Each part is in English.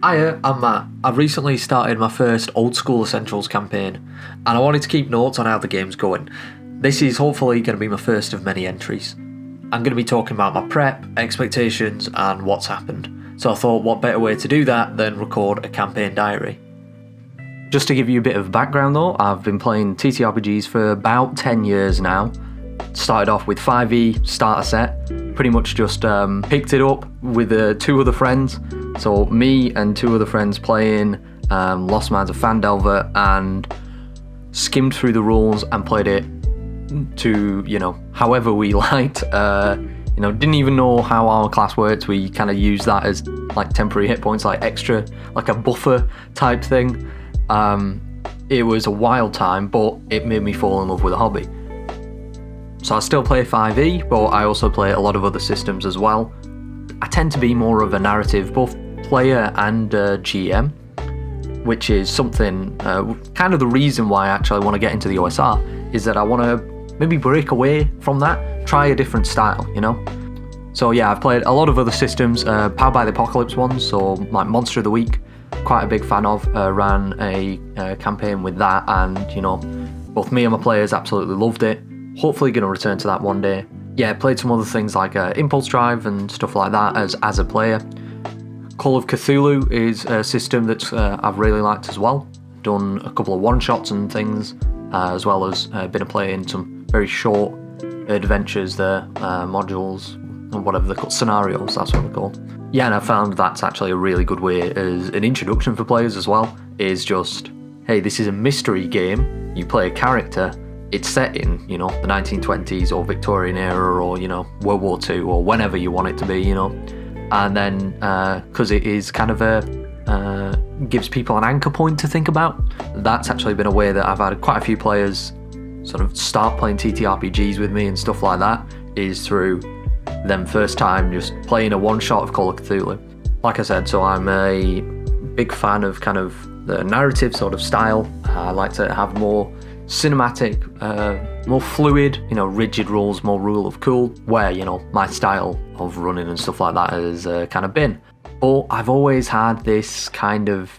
Hiya, I'm Matt. I've recently started my first Old School Essentials campaign, and I wanted to keep notes on how the game's going. This is hopefully going to be my first of many entries. I'm going to be talking about my prep, expectations, and what's happened. So I thought, what better way to do that than record a campaign diary. Just to give you a bit of background though, I've been playing TTRPGs for about 10 years now. Started off with 5e starter set, pretty much just picked it up with two other friends. So me and two other friends playing Lost Minds of Phandelver, and skimmed through the rules and played it to, however we liked. Didn't even know how our class worked. We kind of used that as like temporary hit points, like extra, like a buffer type thing. It was a wild time, but it made me fall in love with the hobby. So I still play 5e, but I also play a lot of other systems as well. I tend to be more of a narrative, both player and GM, which is something, kind of the reason why I actually want to get into the OSR, is that I want to maybe break away from that, try a different style, So yeah, I've played a lot of other systems, Powered by the Apocalypse ones, so like Monster of the Week, quite a big fan of, ran a campaign with that, and both me and my players absolutely loved it. Hopefully going to return to that one day. Yeah, played some other things like Impulse Drive and stuff like that as a player. Call of Cthulhu is a system that I've really liked as well. Done a couple of one-shots and things, as well as been a player in some very short adventures there, modules, or whatever they're called, scenarios, that's what they're called. Yeah, and I found that's actually a really good way as an introduction for players as well, is just, hey, this is a mystery game, you play a character, it's set in, the 1920s or Victorian era or, World War II or whenever you want it to be, and then, because it is kind of gives people an anchor point to think about, that's actually been a way that I've had quite a few players sort of start playing TTRPGs with me and stuff like that, is through them first time just playing a one-shot of Call of Cthulhu. Like I said, so I'm a big fan of kind of the narrative sort of style. I like to have more cinematic, more fluid, rigid rules, more rule of cool, where, my style of running and stuff like that has kind of been. But I've always had this kind of,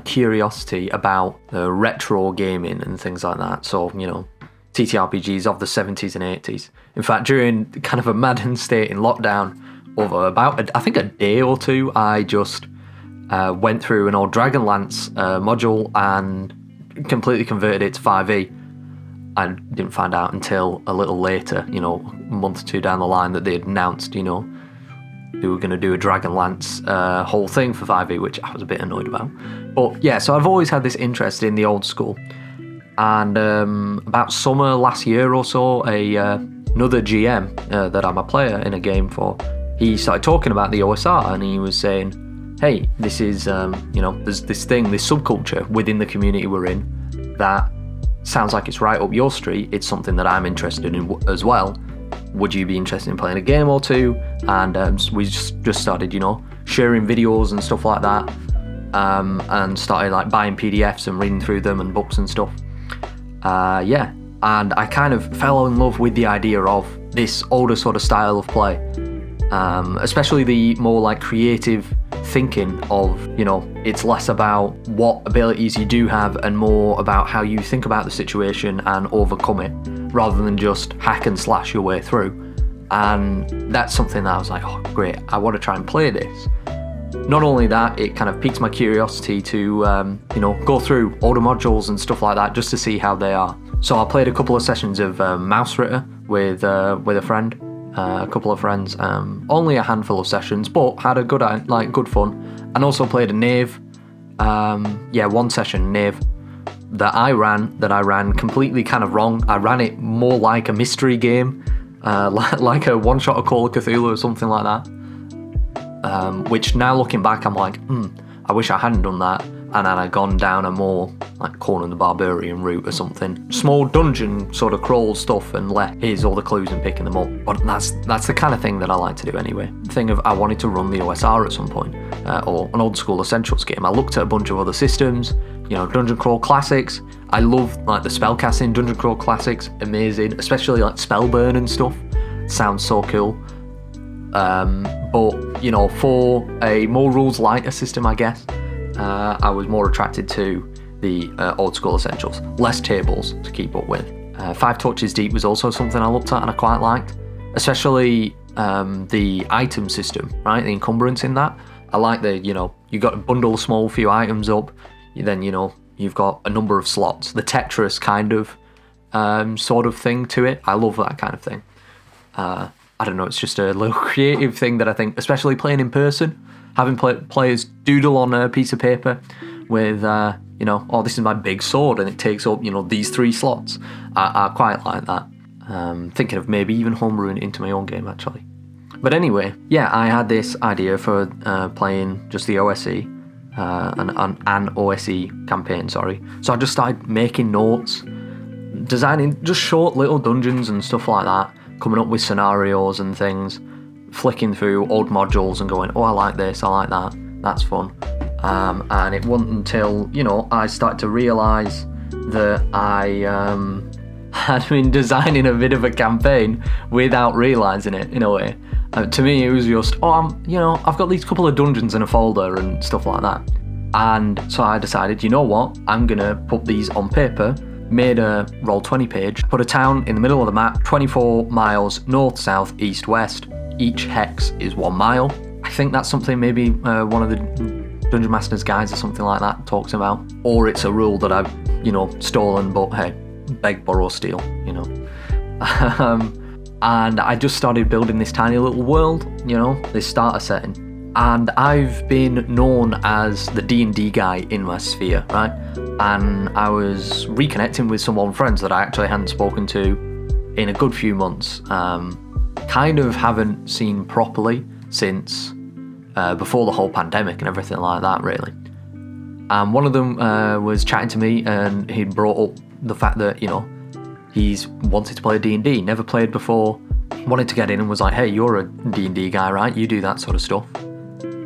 curiosity about retro gaming and things like that. So, TTRPGs of the 70s and 80s. In fact, during kind of a madden state in lockdown, over about, I think a day or two, I just went through an old Dragonlance module and completely converted it to 5e. I didn't find out until a little later, a month or two down the line, that they had announced, they were going to do a Dragonlance whole thing for 5e, which I was a bit annoyed about. But yeah, so I've always had this interest in the old school. And about summer last year or so, another GM that I'm a player in a game for, he started talking about the OSR, and he was saying, hey, this is, there's this thing, this subculture within the community we're in that sounds like it's right up your street. It's something that I'm interested in as well. Would you be interested in playing a game or two? And we just started, sharing videos and stuff like that, and started like buying PDFs and reading through them and books and stuff. And I kind of fell in love with the idea of this older sort of style of play, especially the more like creative thinking of, it's less about what abilities you do have and more about how you think about the situation and overcome it, rather than just hack and slash your way through. And that's something that I was like, oh great, I want to try and play this. Not only that, it kind of piqued my curiosity to go through older modules and stuff like that, just to see how they are. So I played a couple of sessions of Mouse Ritter with a friend, a couple of friends, only a handful of sessions, but had a good fun. And also played a Knave, one session Knave that I ran completely kind of wrong. I ran it more like a mystery game, like a one-shot of Call of Cthulhu or something like that. Which now looking back, I'm like, I wish I hadn't done that, and then I'd gone down a more like Conan the Barbarian route or something. Small dungeon sort of crawl stuff, and here's all the clues and picking them up. But that's the kind of thing that I like to do anyway. The thing of I wanted to run the OSR at some point, or an old school Essentials game. I looked at a bunch of other systems, Dungeon Crawl Classics. I love like the spellcasting Dungeon Crawl Classics, amazing, especially like Spellburn and stuff. Sounds so cool. But, you know, for a more rules lighter system, I guess, I was more attracted to the old school essentials. Less tables to keep up with. 5 touches deep was also something I looked at and I quite liked, especially the item system, right? The encumbrance in that. I like the, you know, you got to bundle a small few items up, then, you know, you've got a number of slots. The Tetris kind of sort of thing to it. I love that kind of thing. I don't know, it's just a little creative thing that I think, especially playing in person, having players doodle on a piece of paper with, you know, oh, this is my big sword and it takes up, you know, these 3 slots. I quite like that. Thinking of maybe even homebrewing it into my own game, actually. But anyway, yeah, I had this idea for playing just the OSE, an OSE campaign, sorry. So I just started making notes, designing just short little dungeons and stuff like that, coming up with scenarios and things, flicking through old modules and going, oh, I like this, I like that, that's fun. And it wasn't until, you know, I started to realise that I had been designing a bit of a campaign without realising it, in a way. To me, it was just, you know, I've got these couple of dungeons in a folder and stuff like that. And so I decided, you know what, I'm going to put these on paper, made a Roll20 page, put a town in the middle of the map, 24 miles north, south, east, west. Each hex is 1 mile. I think that's something maybe one of the Dungeon Master's guides or something like that talks about. Or it's a rule that I've, you know, stolen, but hey, beg, borrow, steal, you know. And I just started building this tiny little world, you know, this starter setting. And I've been known as the D&D guy in my sphere, right? And I was reconnecting with some old friends that I actually hadn't spoken to in a good few months. Kind of haven't seen properly since before the whole pandemic and everything like that, really. And one of them was chatting to me and he'd brought up the fact that, you know, he's wanted to play D&D, never played before, wanted to get in and was like, hey, you're a D&D guy, right? You do that sort of stuff.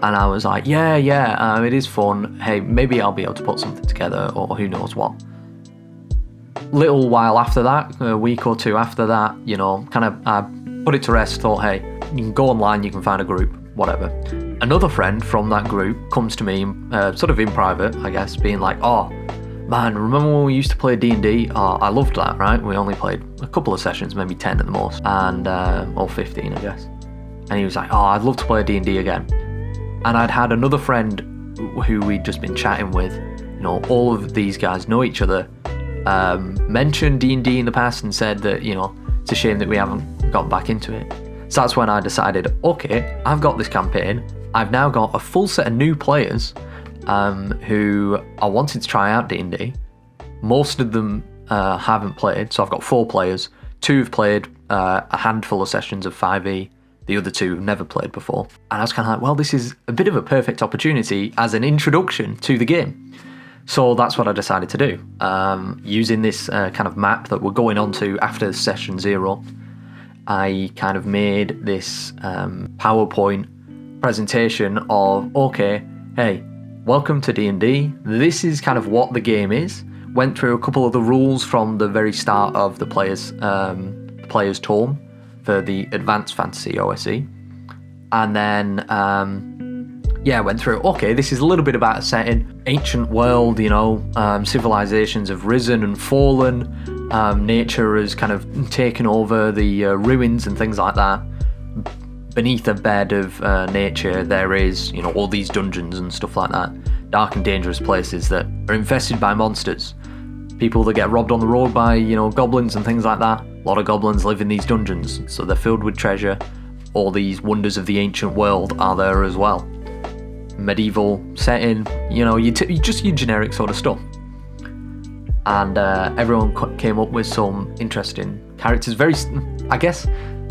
And I was like, yeah, it is fun. Hey, maybe I'll be able to put something together or who knows what. Little while after that, a week or 2 after that, you know, kind of I put it to rest, thought, hey, you can go online, you can find a group, whatever. Another friend from that group comes to me, sort of in private, I guess, being like, oh, man, remember when we used to play D&D? Oh, I loved that, right? We only played a couple of sessions, maybe 10 at the most, and or 15, I guess. And he was like, oh, I'd love to play D&D again. And I'd had another friend who we'd just been chatting with, you know, all of these guys know each other, mentioned D&D in the past and said that, you know, it's a shame that we haven't got back into it. So that's when I decided, okay, I've got this campaign, I've now got a full set of new players who I wanted to try out D&D. Most of them haven't played, so I've got 4 players. 2 have played a handful of sessions of 5e, the other 2 have never played before. And I was kind of like, well, this is a bit of a perfect opportunity as an introduction to the game. So that's what I decided to do. Using this kind of map that we're going on to after session 0, I kind of made this PowerPoint presentation of, okay, hey, welcome to D&D. This is kind of what the game is. Went through a couple of the rules from the very start of the player's tome for the Advanced Fantasy OSE. And then, went through, okay, this is a little bit about a setting. Ancient world, you know, civilizations have risen and fallen. Nature has kind of taken over the ruins and things like that. Beneath a bed of nature, there is, you know, all these dungeons and stuff like that. Dark and dangerous places that are infested by monsters. People that get robbed on the road by, you know, goblins and things like that. A lot of goblins live in these dungeons, so they're filled with treasure. All these wonders of the ancient world are there as well. Medieval setting, you know, just your generic sort of stuff. And everyone came up with some interesting characters, very, I guess,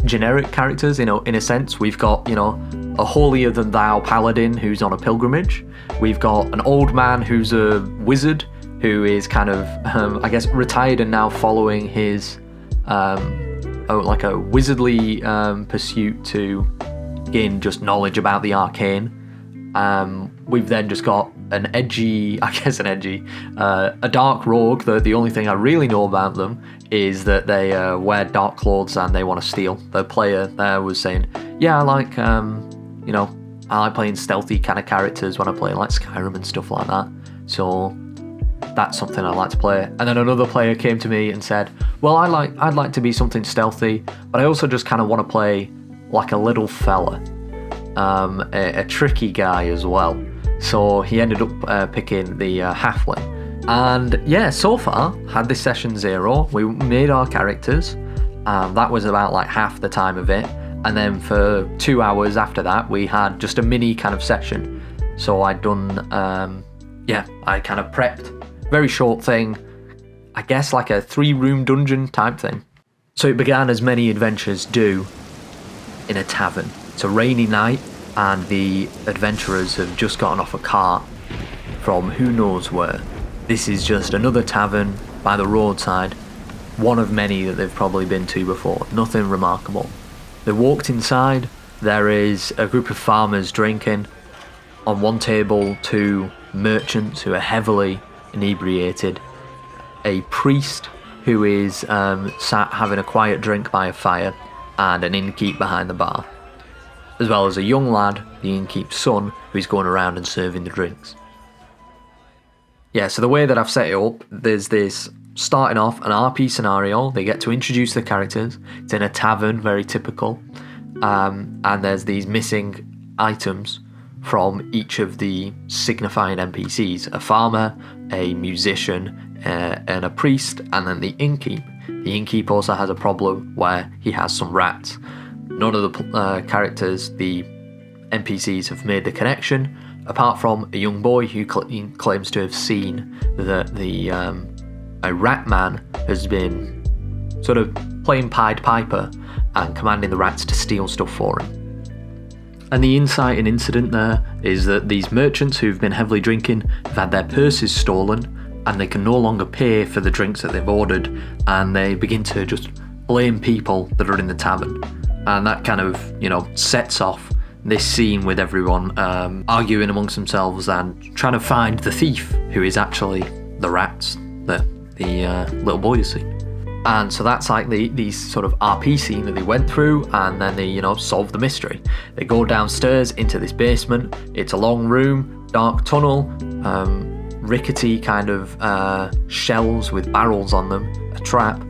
generic characters, you know, in a sense. We've got, you know, a holier-than-thou paladin who's on a pilgrimage. We've got an old man who's a wizard who is kind of, I guess, retired and now following his, like a wizardly pursuit to gain just knowledge about the arcane. We've then just got a dark rogue. The only thing I really know about them is that they wear dark clothes and they want to steal. The player there was saying, yeah, I like I like playing stealthy kind of characters when I play like Skyrim and stuff like that. So that's something I like to play. And then another player came to me and said, well, I'd like to be something stealthy, but I also just kind of want to play like a little fella, a tricky guy as well. So he ended up picking the halfling. And yeah, so far had this session 0. We made our characters. That was about like half the time of it. And then for 2 hours after that, we had just a mini kind of session. So I'd done, I kind of prepped. Very short thing. I guess like a 3-room dungeon type thing. So it began as many adventures do in a tavern. It's a rainy night and the adventurers have just gotten off a cart from who knows where. This is just another tavern by the roadside. One of many that they've probably been to before. Nothing remarkable. They walked inside. There is a group of farmers drinking. On one table, 2 merchants who are heavily inebriated. A priest who is sat having a quiet drink by a fire, and an innkeep behind the bar. As well as a young lad, the innkeep's son, who's going around and serving the drinks. Yeah, so the way that I've set it up, there's this starting off an RP scenario. They get to introduce the characters. It's in a tavern, very typical. And there's these missing items from each of the signifying NPCs. A farmer, a musician, and a priest, and then the innkeep. The innkeep also has a problem where he has some rats. None of the characters, the NPCs, have made the connection, apart from a young boy who claims to have seen that a rat man has been sort of playing Pied Piper and commanding the rats to steal stuff for him. And the insight and incident there is that these merchants who've been heavily drinking have had their purses stolen and they can no longer pay for the drinks that they've ordered, and they begin to just blame people that are in the tavern. And that kind of, sets off this scene with everyone arguing amongst themselves and trying to find the thief, who is actually the rats that the little boy has seen. And so that's like the sort of RP scene that they went through, and then they, solve the mystery. They go downstairs into this basement. It's a long room, dark tunnel, rickety kind of shelves with barrels on them, a trap.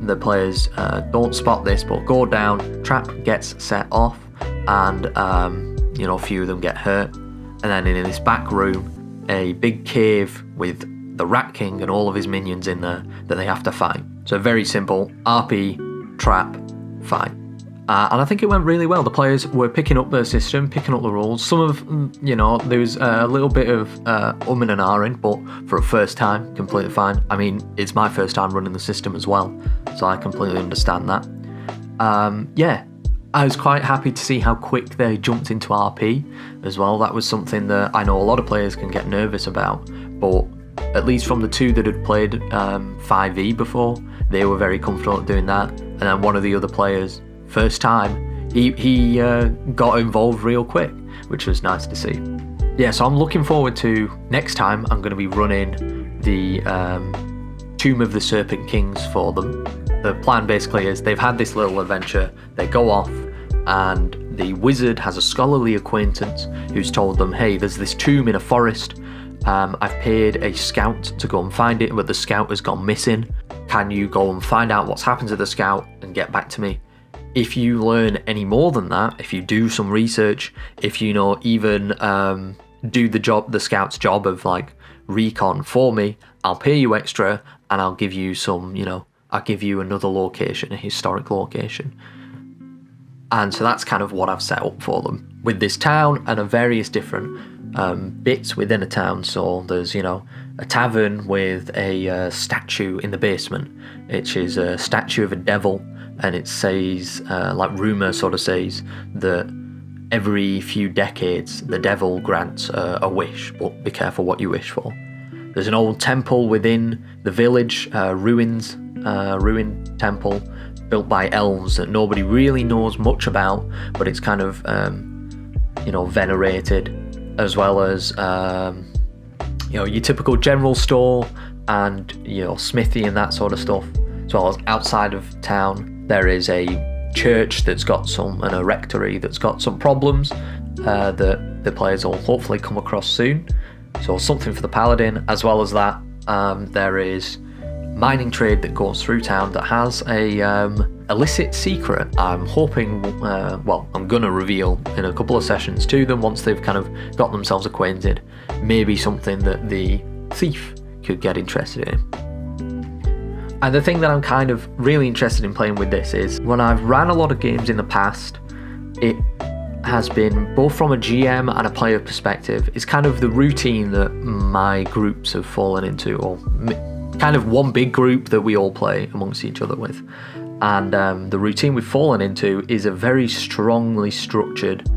The players don't spot this, but go down, trap gets set off, and a few of them get hurt. And then in this back room, a big cave with the Rat King and all of his minions in there that they have to fight. So very simple, RP, trap, fight. And I think it went really well. The players were picking up their system, picking up the rules. Some of, there was a little bit of and ahhing, but for a first time, completely fine. I mean, it's my first time running the system as well, so I completely understand that. I was quite happy to see how quick they jumped into RP as well. That was something that I know a lot of players can get nervous about, but at least from the 2 that had played 5e before, they were very comfortable at doing that. And then one of the other players, first time, he got involved real quick, which was nice to see. Yeah, so I'm looking forward to next time. I'm going to be running the Tomb of the Serpent Kings for them. The plan basically is they've had this little adventure, they go off, and the wizard has a scholarly acquaintance who's told them, hey, there's this tomb in a forest. I've paid a scout to go and find it, but the scout has gone missing. Can you go and find out what's happened to the scout and get back to me? If you learn any more than that, if you do some research, if you even do the scout's job of like recon for me, I'll pay you extra and I'll give you some, I'll give you another location, a historic location. And so that's kind of what I've set up for them with this town and a various different bits within a town. So there's, a tavern with a statue in the basement, which is a statue of a devil. And it says, like rumour sort of says, that every few decades the devil grants a wish, but be careful what you wish for. There's an old temple within the village, ruined temple, built by elves that nobody really knows much about, but it's kind of, venerated, as well as, your typical general store and, smithy and that sort of stuff. As well as outside of town, there is a church that's got and a rectory that's got some problems that the players will hopefully come across soon. So something for the paladin. As well as that, there is mining trade that goes through town that has a illicit secret. I'm hoping, I'm gonna reveal in a couple of sessions to them once they've kind of got themselves acquainted. Maybe something that the thief could get interested in. And the thing that I'm kind of really interested in playing with this is, when I've ran a lot of games in the past, it has been both from a GM and a player perspective. It's kind of the routine that my groups have fallen into, or kind of one big group that we all play amongst each other with. And the routine we've fallen into is a very strongly structured,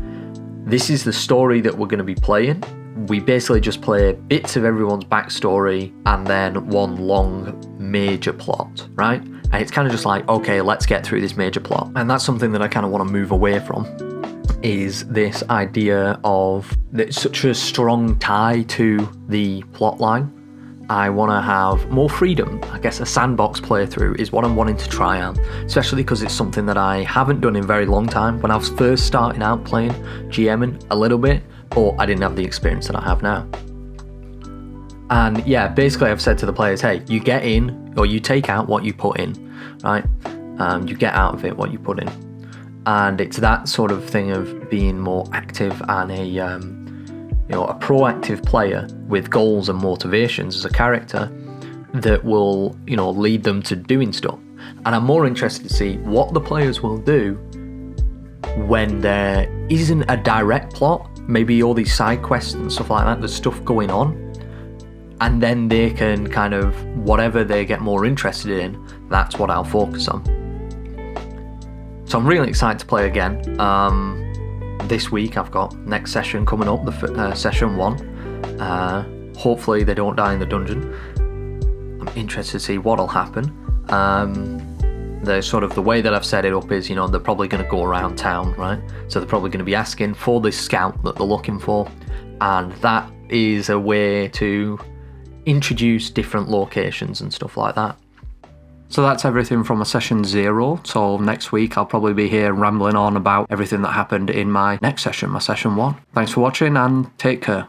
this is the story that we're going to be playing. We basically just play bits of everyone's backstory and then one long major plot, right? And it's kind of just like, okay, let's get through this major plot. And that's something that I kind of want to move away from, is this idea of such a strong tie to the plot line. I want to have more freedom. I guess a sandbox playthrough is what I'm wanting to try out, especially because it's something that I haven't done in a very long time. When I was first starting out playing GMing a little bit, but I didn't have the experience that I have now. And yeah, basically I've said to the players, hey, you get in, or you take out what you put in, right? You get out of it what you put in. And it's that sort of thing of being more active and a proactive player with goals and motivations as a character that will, lead them to doing stuff. And I'm more interested to see what the players will do when there isn't a direct plot, maybe all these side quests and stuff like that, there's stuff going on, and then they can kind of, whatever they get more interested in, that's what I'll focus on. So I'm really excited to play again. This week I've got next session coming up, the session 1. Hopefully they don't die in the dungeon. I'm interested to see what'll happen. The way that I've set it up is, they're probably going to go around town, right? So they're probably going to be asking for this scout that they're looking for, and that is a way to introduce different locations and stuff like that. So that's everything from a session 0. So next week I'll probably be here rambling on about everything that happened in my next session, my session 1. Thanks for watching and take care.